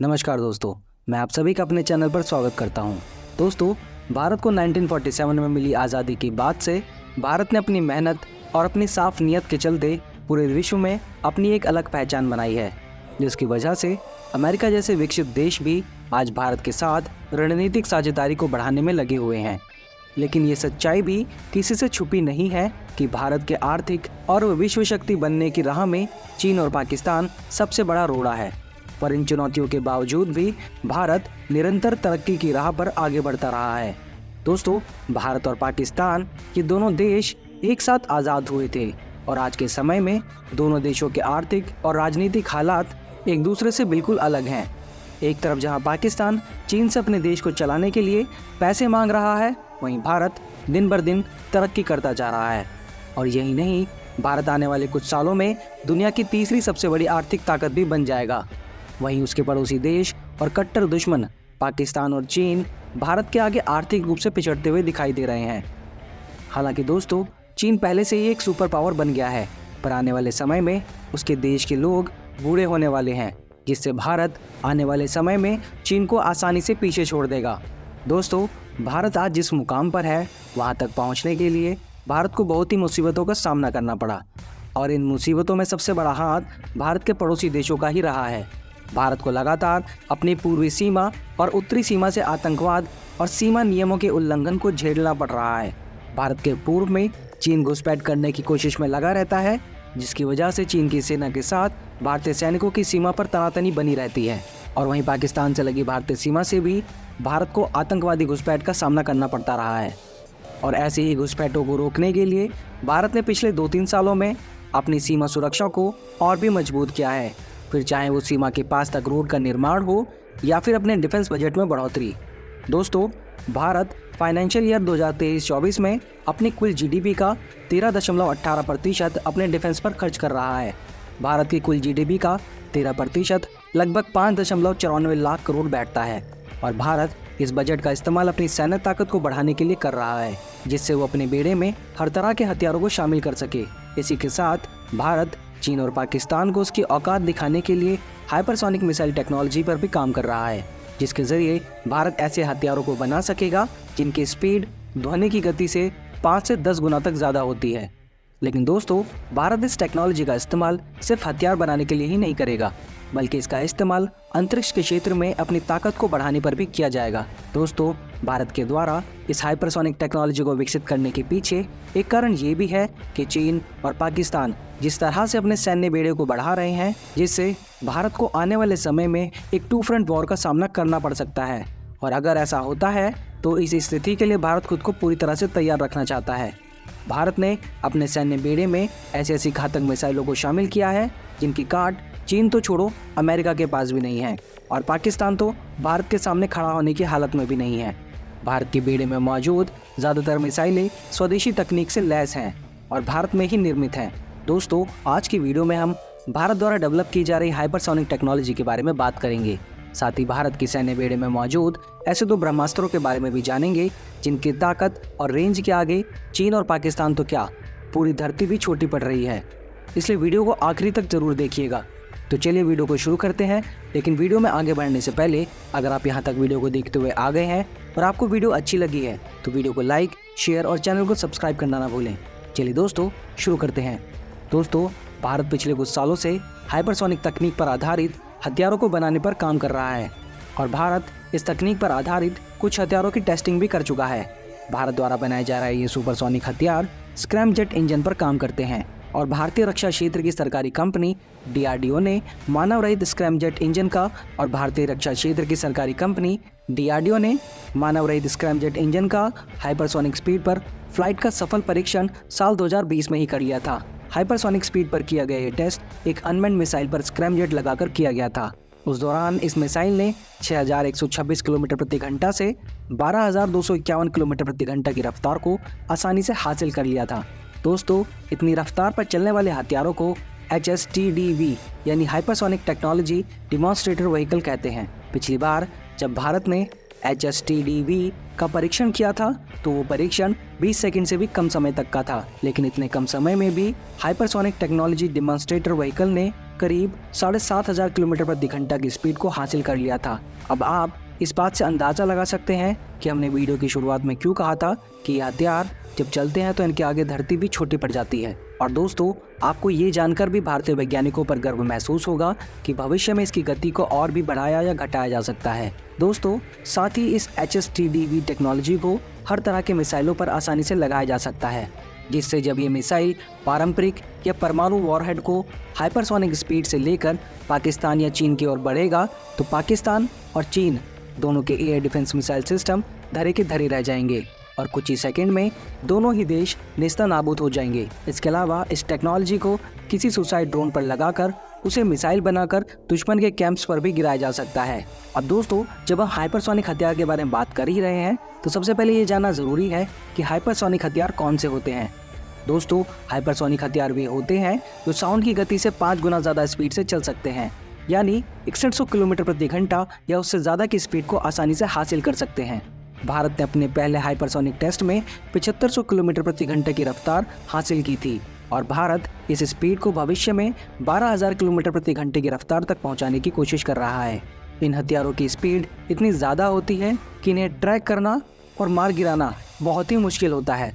नमस्कार दोस्तों, मैं आप सभी का अपने चैनल पर स्वागत करता हूं। दोस्तों, भारत को 1947 में मिली आज़ादी के बाद से भारत ने अपनी मेहनत और अपनी साफ नीयत के चलते पूरे विश्व में अपनी एक अलग पहचान बनाई है, जिसकी वजह से अमेरिका जैसे विकसित देश भी आज भारत के साथ रणनीतिक साझेदारी को बढ़ाने में लगे हुए हैं। लेकिन ये सच्चाई भी किसी से छुपी नहीं है कि भारत के आर्थिक और विश्व शक्ति बनने की राह में चीन और पाकिस्तान सबसे बड़ा रोड़ा है। पर इन चुनौतियों के बावजूद भी भारत निरंतर तरक्की की राह पर आगे बढ़ता रहा है। दोस्तों, भारत और पाकिस्तान ये दोनों देश एक साथ आज़ाद हुए थे और आज के समय में दोनों देशों के आर्थिक और राजनीतिक हालात एक दूसरे से बिल्कुल अलग हैं। एक तरफ जहां पाकिस्तान चीन से अपने देश को चलाने के लिए पैसे मांग रहा है, वहीं भारत दिन बर दिन तरक्की करता जा रहा है। और यही नहीं, भारत आने वाले कुछ सालों में दुनिया की तीसरी सबसे बड़ी आर्थिक ताकत भी बन जाएगा। वहीं उसके पड़ोसी देश और कट्टर दुश्मन पाकिस्तान और चीन भारत के आगे आर्थिक रूप से पिछड़ते हुए दिखाई दे रहे हैं। हालांकि दोस्तों, चीन पहले से ही एक सुपर पावर बन गया है, पर आने वाले समय में उसके देश के लोग बूढ़े होने वाले हैं, जिससे भारत आने वाले समय में चीन को आसानी से पीछे छोड़ देगा। दोस्तों, भारत आज जिस मुकाम पर है, वहाँ तक पहुँचने के लिए भारत को बहुत ही मुसीबतों का सामना करना पड़ा और इन मुसीबतों में सबसे बड़ा हाथ भारत के पड़ोसी देशों का ही रहा है। भारत को लगातार अपनी पूर्वी सीमा और उत्तरी सीमा से आतंकवाद और सीमा नियमों के उल्लंघन को झेलना पड़ रहा है। भारत के पूर्व में चीन घुसपैठ करने की कोशिश में लगा रहता है, जिसकी वजह से चीन की सेना के साथ भारतीय सैनिकों की सीमा पर तनातनी बनी रहती है। और वहीं पाकिस्तान से लगी भारतीय सीमा से भी भारत को आतंकवादी घुसपैठ का सामना करना पड़ता रहा है। और ऐसे ही घुसपैठों को रोकने के लिए भारत ने पिछले 2-3 सालों में अपनी सीमा सुरक्षा को और भी मजबूत किया है, फिर चाहे वो सीमा के पास तक रोड का निर्माण हो या फिर अपने डिफेंस बजट में बढ़ोतरी। दोस्तों, भारत फाइनेंशियल ईयर 2023-24 में अपनी कुल जीडीपी का 13.18% अपने डिफेंस पर खर्च कर रहा है। भारत की कुल जीडीपी का 13% लगभग 5.94 लाख करोड़ बैठता है और भारत इस बजट का इस्तेमाल अपनी सैन्य ताकत को बढ़ाने के लिए कर रहा है, जिससे वो अपने बेड़े में हर तरह के हथियारों को शामिल कर सके। इसी के साथ भारत चीन और पाकिस्तान को उसकी औकात दिखाने के लिए हाइपरसोनिक मिसाइल टेक्नोलॉजी पर भी काम कर रहा है, जिसके जरिए भारत ऐसे हथियारों को बना सकेगा जिनकी स्पीड ध्वनि की गति से 5 से 10 गुना तक ज़्यादा होती है। लेकिन दोस्तों, भारत इस टेक्नोलॉजी का इस्तेमाल सिर्फ हथियार बनाने के लिए ही नहीं करेगा, बल्कि इसका इस्तेमाल अंतरिक्ष के क्षेत्र में अपनी ताकत को बढ़ाने पर भी किया जाएगा। दोस्तों, भारत के द्वारा इस हाइपरसोनिक टेक्नोलॉजी को विकसित करने के पीछे एक कारण ये भी है कि चीन और पाकिस्तान जिस तरह से अपने सैन्य बेड़े को बढ़ा रहे हैं, जिससे भारत को आने वाले समय में एक 2 फ्रंट वॉर का सामना करना पड़ सकता है। और अगर ऐसा होता है तो इस स्थिति के लिए भारत खुद को पूरी तरह से तैयार रखना चाहता है। भारत ने अपने सैन्य बेड़े में ऐसी घातक मिसाइलों को शामिल किया है जिनकी काट चीन तो छोड़ो, अमेरिका के पास भी नहीं है और पाकिस्तान तो भारत के सामने खड़ा होने की हालत में भी नहीं है। भारत के बेड़े में मौजूद ज़्यादातर मिसाइलें स्वदेशी तकनीक से लैस हैं और भारत में ही निर्मित हैं। दोस्तों, आज की वीडियो में हम भारत द्वारा डेवलप की जा रही हाइपरसोनिक टेक्नोलॉजी के बारे में बात करेंगे। साथ ही भारत की सैन्य बेड़े में मौजूद ऐसे 2 ब्रह्मास्त्रों के बारे में भी जानेंगे जिनकी ताकत और रेंज के आगे चीन और पाकिस्तान तो क्या, पूरी धरती भी छोटी पड़ रही है। इसलिए वीडियो को आखिरी तक जरूर देखिएगा। तो चलिए वीडियो को शुरू करते हैं। लेकिन वीडियो में आगे बढ़ने से पहले अगर आप यहाँ तक वीडियो को देखते हुए आ गए हैं और आपको वीडियो अच्छी लगी है तो वीडियो को लाइक, शेयर और चैनल को सब्सक्राइब करना ना भूलें। चलिए दोस्तों, शुरू करते हैं। दोस्तों, भारत पिछले कुछ सालों से हाइपरसोनिक तकनीक पर आधारित हथियारों को बनाने पर काम कर रहा है और भारत इस तकनीक पर आधारित कुछ हथियारों की टेस्टिंग भी कर चुका है। भारत द्वारा बनाए जा रहे ये सुपरसोनिक हथियार स्क्रैमजेट इंजन पर काम करते हैं और भारतीय रक्षा क्षेत्र की सरकारी कंपनी DRDO ने मानव रहित स्क्रैमजेट इंजन का और भारतीय रक्षा क्षेत्र की सरकारी कंपनी DRDO ने मानव रहित स्क्रैमजेट इंजन का हाइपरसोनिक स्पीड पर फ्लाइट का सफल परीक्षण साल 2020 में ही कर लिया था। हाइपरसोनिक स्पीड पर किया गया ये टेस्ट एक अनमैन्ड मिसाइल पर स्क्रैमजेट लगाकर किया गया था। उस दौरान इस मिसाइल ने 6126 किलोमीटर प्रति घंटा से 12251 किलोमीटर प्रति घंटा की रफ्तार को आसानी से हासिल कर लिया था। दोस्तों, इतनी रफ्तार पर चलने वाले हथियारों को HSTDV यानी हाइपरसोनिक टेक्नोलॉजी डिमॉन्स्ट्रेटर व्हीकल कहते हैं। पिछली बार जब भारत ने HSTDV का परीक्षण किया था तो वो परीक्षण 20 सेकंड से भी कम समय तक का था, लेकिन इतने कम समय में भी हाइपरसोनिक टेक्नोलॉजी डिमॉन्स्ट्रेटर व्हीकल ने करीब 7,500 किलोमीटर प्रति घंटा की स्पीड को हासिल कर लिया था। अब आप इस बात से अंदाज़ा लगा सकते हैं कि हमने वीडियो की शुरुआत में क्यों कहा था कि ये हथियार जब चलते हैं तो इनके आगे धरती भी छोटी पड़ जाती है। और दोस्तों, आपको ये जानकर भी भारतीय वैज्ञानिकों पर गर्व महसूस होगा कि भविष्य में इसकी गति को और भी बढ़ाया या घटाया जा सकता है। दोस्तों, साथ ही इस HSTDV टेक्नोलॉजी को हर तरह के मिसाइलों पर आसानी से लगाया जा सकता है, जिससे जब ये मिसाइल पारंपरिक या परमाणु वॉरहेड को हाइपरसोनिक स्पीड से लेकर पाकिस्तान या चीन की ओर बढ़ेगा तो पाकिस्तान और चीन दोनों के एयर डिफेंस मिसाइल सिस्टम धरे के धरे रह जाएंगे और कुछ ही सेकंड में दोनों ही देश नेस्तनाबूद हो जाएंगे। इसके अलावा इस टेक्नोलॉजी को किसी सुसाइड ड्रोन पर लगाकर उसे मिसाइल बनाकर दुश्मन के कैंप्स पर भी गिराया जा सकता है। अब दोस्तों, जब हम हाइपरसोनिक हथियार के बारे में बात कर ही रहे हैं तो सबसे पहले ये जानना ज़रूरी है कि हाइपरसोनिक हथियार कौन से होते हैं। दोस्तों, हाइपरसोनिक हथियार वे होते हैं जो साउंड की गति से 5 गुना ज़्यादा स्पीड से चल सकते हैं, यानी 6100 किलोमीटर प्रति घंटा या उससे ज़्यादा की स्पीड को आसानी से हासिल कर सकते हैं। भारत ने अपने पहले हाइपरसोनिक टेस्ट में 7500 किलोमीटर प्रति घंटे की रफ्तार हासिल की थी और भारत इस स्पीड को भविष्य में 12,000 किलोमीटर प्रति घंटे की रफ्तार तक पहुंचाने की कोशिश कर रहा है। इन हथियारों की स्पीड इतनी ज़्यादा होती है कि इन्हें ट्रैक करना और मार गिराना बहुत ही मुश्किल होता है।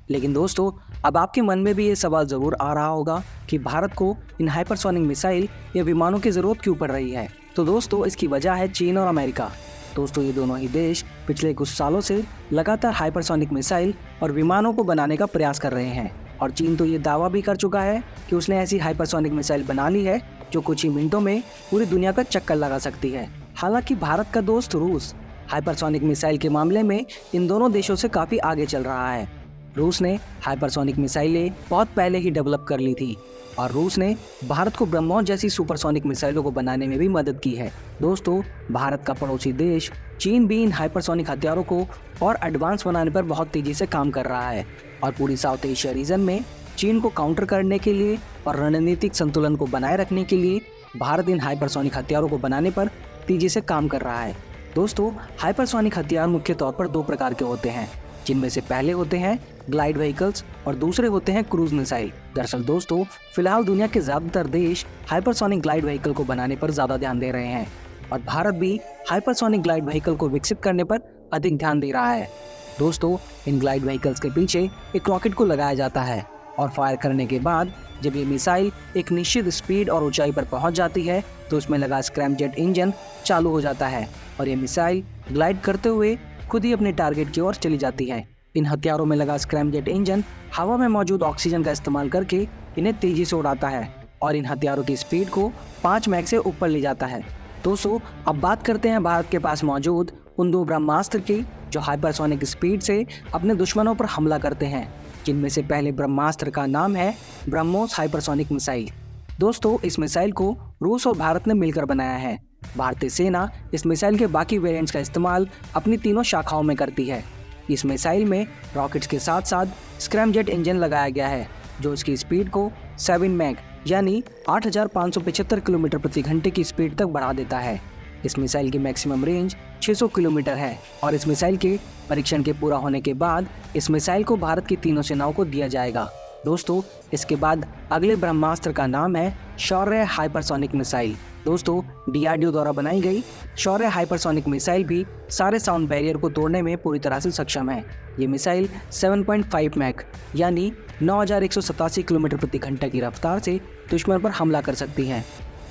लेकिन दोस्तों, अब आपके मन में भी ये सवाल ज़रूर आ रहा होगा कि भारत को इन हाइपरसोनिक मिसाइल या विमानों की ज़रूरत क्यों पड़ रही है। तो दोस्तों, इसकी वजह है चीन और अमेरिका। दोस्तों, ये दोनों ही देश पिछले कुछ सालों से लगातार हाइपरसोनिक मिसाइल और विमानों को बनाने का प्रयास कर रहे हैं और चीन तो ये दावा भी कर चुका है कि उसने ऐसी हाइपरसोनिक मिसाइल बना ली है जो कुछ ही मिनटों में पूरी दुनिया का चक्कर लगा सकती है। हालांकि भारत का दोस्त रूस हाइपरसोनिक मिसाइल के मामले में इन दोनों देशों से काफ़ी आगे चल रहा है। रूस ने हाइपरसोनिक मिसाइलें बहुत पहले ही डेवलप कर ली थी और रूस ने भारत को ब्रह्मोस जैसी सुपरसोनिक मिसाइलों को बनाने में भी मदद की है। दोस्तों, भारत का पड़ोसी देश चीन भी इन हाइपरसोनिक हथियारों को और एडवांस बनाने पर बहुत तेज़ी से काम कर रहा है और पूरी साउथ एशिया रीजन में चीन को काउंटर करने के लिए और रणनीतिक संतुलन को बनाए रखने के लिए भारत इन हाइपरसोनिक हथियारों को बनाने पर तेज़ी से काम कर रहा है। दोस्तों, हाइपरसोनिक हथियार मुख्य तौर पर 2 प्रकार के होते हैं, जिनमें से पहले होते हैं ग्लाइड व्हीकल्स और दूसरे होते हैं क्रूज मिसाइल। दरअसल दोस्तों, फिलहाल दुनिया के ज़्यादातर देश हाइपरसोनिक ग्लाइड व्हीकल को बनाने पर ज़्यादा ध्यान दे रहे हैं और भारत भी हाइपरसोनिक ग्लाइड व्हीकल को विकसित करने पर अधिक ध्यान दे रहा है। दोस्तों, इन ग्लाइड व्हीकल्स के पीछे एक रॉकेट को लगाया जाता है और फायर करने के बाद जब ये मिसाइल एक निश्चित स्पीड और ऊंचाई पर पहुंच जाती है तो उसमें लगा स्क्रैमजेट इंजन चालू हो जाता है और ये मिसाइल ग्लाइड करते हुए खुद ही अपने टारगेट की ओर चली जाती है। इन हथियारों में लगा स्क्रैमजेट इंजन हवा में मौजूद ऑक्सीजन का इस्तेमाल करके इन्हें तेजी से उड़ाता है और इन हथियारों की स्पीड को 5 मैक से ऊपर ले जाता है। दोस्तों, अब बात करते हैं भारत के पास मौजूद उन 2 ब्रह्मास्त्र की जो हाइपरसोनिक स्पीड से अपने दुश्मनों पर हमला करते हैं, जिनमें से पहले ब्रह्मास्त्र का नाम है ब्रह्मोस हाइपरसोनिक मिसाइल। दोस्तों, इस मिसाइल को रूस और भारत ने मिलकर बनाया है। भारतीय सेना इस मिसाइल के बाकी वेरिएंट्स का इस्तेमाल अपनी तीनों शाखाओं में करती है। इस मिसाइल में रॉकेट्स के साथ साथ स्क्रैमजेट इंजन लगाया गया है जो इसकी स्पीड को 7 मैक यानी 8,575 किलोमीटर प्रति घंटे की स्पीड तक बढ़ा देता है। इस मिसाइल की मैक्सिमम रेंज 600 किलोमीटर है और इस मिसाइल के परीक्षण के पूरा होने के बाद इस मिसाइल को भारत की तीनों सेनाओं को दिया जाएगा। दोस्तों, इसके बाद अगले ब्रह्मास्त्र का नाम है शौर्य हाइपरसोनिक मिसाइल। दोस्तों, DRDO द्वारा बनाई गई शौर्य हाइपरसोनिक मिसाइल भी सारे साउंड बैरियर को तोड़ने में पूरी तरह से सक्षम है। ये मिसाइल 7.5 मैक यानी 9,187 किलोमीटर प्रति घंटे की रफ्तार से दुश्मन पर हमला कर सकती है।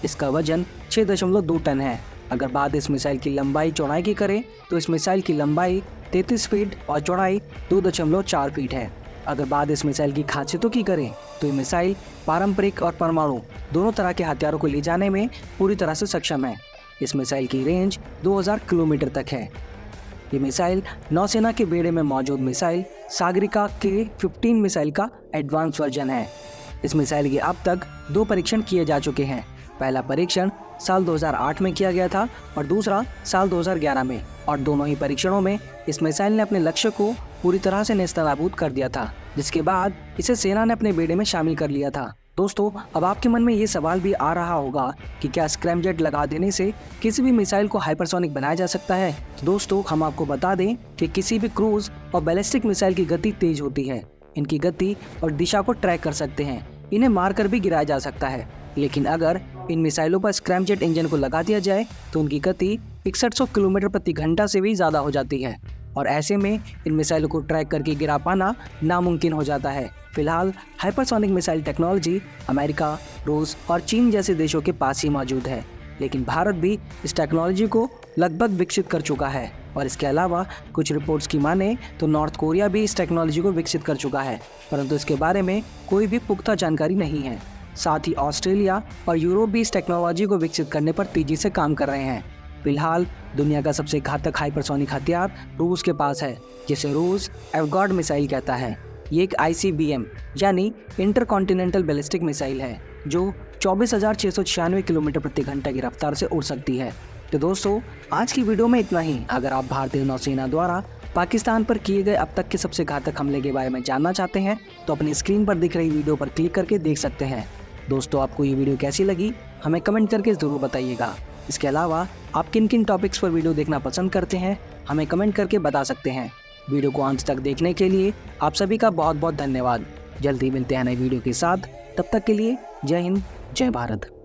इसका वजन 6.2 टन है। अगर बात इस मिसाइल की लंबाई चौड़ाई की करें तो इस मिसाइल की लंबाई 33 फीट और चौड़ाई 2.4 फीट है। अगर बात इस मिसाइल की खासियतों की करें तो ये मिसाइल पारंपरिक और परमाणु दोनों तरह के हथियारों को ले जाने में पूरी तरह से सक्षम है। इस मिसाइल की रेंज 2000 किलोमीटर तक है। ये मिसाइल नौसेना के बेड़े में मौजूद मिसाइल सागरिका के 15 मिसाइल का एडवांस वर्जन है। इस मिसाइल के अब तक 2 परीक्षण किए जा चुके हैं। पहला परीक्षण साल 2008 में किया गया था और दूसरा साल 2011 में, और दोनों ही परीक्षणों में इस मिसाइल ने अपने लक्ष्य को पूरी तरह से नेस्तनाबूद कर दिया था, जिसके बाद इसे सेना ने अपने बेड़े में शामिल कर लिया था। दोस्तों, अब आपके मन में ये सवाल भी आ रहा होगा कि क्या स्क्रैमजेट लगा देने से किसी भी मिसाइल को हाइपरसोनिक बनाया जा सकता है। तो दोस्तों, हम आपको बता दें कि किसी भी क्रूज और बैलिस्टिक मिसाइल की गति तेज होती है। इनकी गति और दिशा को ट्रैक कर सकते हैं, इन्हें मारकर भी गिराया जा सकता है। लेकिन अगर इन मिसाइलों पर स्क्रैमजेट इंजन को लगा दिया जाए तो उनकी गति 6100 किलोमीटर प्रति घंटा से भी ज़्यादा हो जाती है और ऐसे में इन मिसाइलों को ट्रैक करके गिरा पाना नामुमकिन हो जाता है। फिलहाल हाइपरसोनिक मिसाइल टेक्नोलॉजी अमेरिका, रूस और चीन जैसे देशों के पास ही मौजूद है, लेकिन भारत भी इस टेक्नोलॉजी को लगभग विकसित कर चुका है और इसके अलावा कुछ रिपोर्ट्स की माने तो नॉर्थ कोरिया भी इस टेक्नोलॉजी को विकसित कर चुका है, परंतु इसके बारे में कोई भी पुख्ता जानकारी नहीं है। साथ ही ऑस्ट्रेलिया और यूरोप भी इस टेक्नोलॉजी को विकसित करने पर तेजी से काम कर रहे हैं। फिलहाल दुनिया का सबसे घातक हाइपरसोनिक हथियार रूस के पास है, जिसे रूस एवगॉर्ड मिसाइल कहता है। ये एक ICBM यानी इंटरकॉन्टिनेंटल बैलिस्टिक मिसाइल है जो 24,696 किलोमीटर प्रति घंटा की रफ्तार से उड़ सकती है। तो दोस्तों, आज की वीडियो में इतना ही। अगर आप भारतीय नौसेना द्वारा पाकिस्तान पर किए गए अब तक के सबसे घातक हमले के बारे में जानना चाहते हैं तो अपनी स्क्रीन पर दिख रही वीडियो पर क्लिक करके देख सकते हैं। दोस्तों, आपको ये वीडियो कैसी लगी हमें कमेंट करके ज़रूर बताइएगा। इसके अलावा आप किन किन टॉपिक्स पर वीडियो देखना पसंद करते हैं हमें कमेंट करके बता सकते हैं। वीडियो को अंत तक देखने के लिए आप सभी का बहुत बहुत धन्यवाद। जल्दी मिलते हैं नई वीडियो के साथ, तब तक के लिए जय हिंद, जय भारत।